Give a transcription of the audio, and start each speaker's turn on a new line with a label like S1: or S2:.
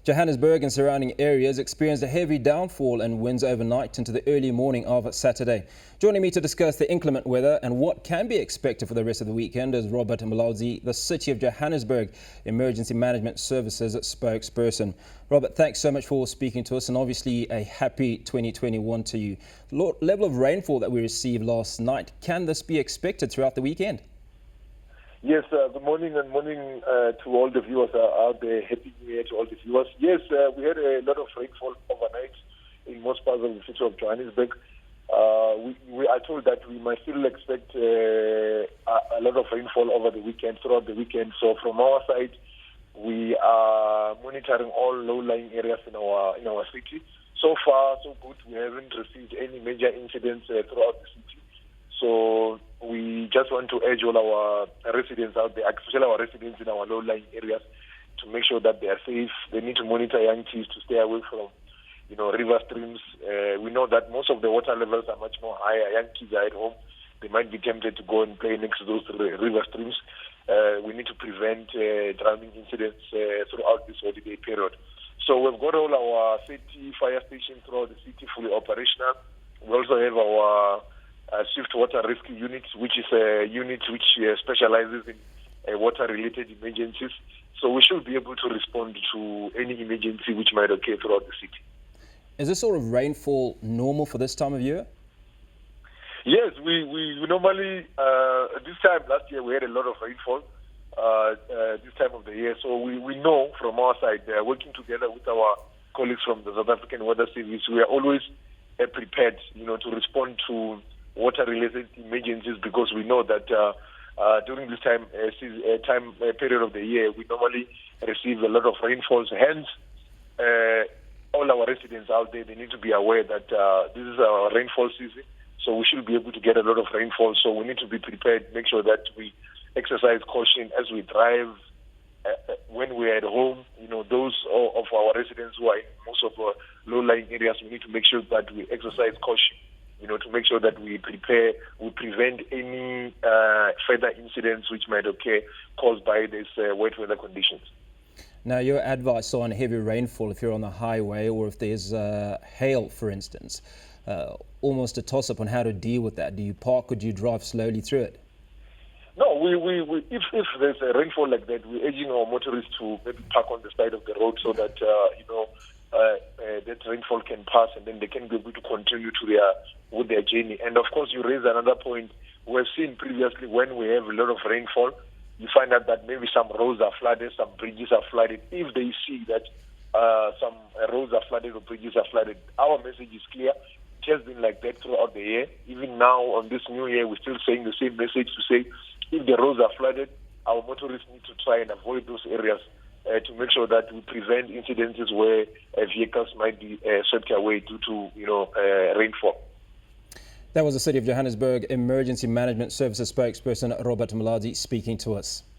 S1: Johannesburg and surrounding areas experienced a heavy downfall and winds overnight into the early morning of Saturday. Joining me to discuss the inclement weather and what can be expected for the rest of the weekend is Robert Mulaudzi, the City of Johannesburg Emergency Management Services spokesperson. Robert, thanks so much for speaking to us, and obviously a happy 2021 to you. The level of rainfall that we received last night, can this be expected throughout the weekend?
S2: Yes, good morning and morning to all the viewers out there. Happy New Year to all the viewers. Yes, we had a lot of rainfall overnight in most parts of the city of Johannesburg. We are told that we might still expect a lot of rainfall over the weekend, throughout the weekend. So from our side, we are monitoring all low-lying areas in our city. So far, so good. We haven't received any major incidents throughout the city. So we just want to urge all our residents out there, especially our residents in our low-lying areas, to make sure that they are safe. They need to monitor young kids to stay away from, river streams. We know that most of the water levels are much more higher. Young kids are at home. They might be tempted to go and play next to those river streams. We need to prevent drowning incidents throughout this holiday period. So we've got all our safety fire stations throughout the city fully operational. We also have our Swift Water Rescue Unit, which is a unit which specializes in water-related emergencies. So we should be able to respond to any emergency which might occur throughout the city.
S1: Is this sort of rainfall normal for this time of year?
S2: Yes, we normally, this time last year we had a lot of rainfall this time of the year. So we know from our side, working together with our colleagues from the South African Weather Service, we are always prepared, to respond to water-related emergencies, because we know that during this time period of the year, we normally receive a lot of rainfalls. Hence, all our residents out there, they need to be aware that this is our rainfall season, so we should be able to get a lot of rainfall. So we need to be prepared, make sure that we exercise caution as we drive, when we're at home. Those of our residents who are in most of the low-lying areas, we need to make sure that we exercise caution, to make sure that we prevent any further incidents which might occur caused by these wet weather conditions.
S1: Now, your advice on heavy rainfall, if you're on the highway or if there's hail, for instance, almost a toss-up on how to deal with that. Do you park or do you drive slowly through it?
S2: No, if there's a rainfall like that, we're urging our motorists to maybe park on the side of the road so that, that rainfall can pass, and then they can be able to continue with their journey. And of course, you raise another point. We've seen previously when we have a lot of rainfall, you find out that maybe some roads are flooded, some bridges are flooded. If they see that some roads are flooded or bridges are flooded, our message is clear. It has been like that throughout the year. Even now on this new year, we're still saying the same message, to say if the roads are flooded, our motorists need to try and avoid those areas to make sure that we prevent incidences where vehicles might be swept away due to rainfall.
S1: That was the City of Johannesburg Emergency Management Services spokesperson Robert Mulaudzi speaking to us.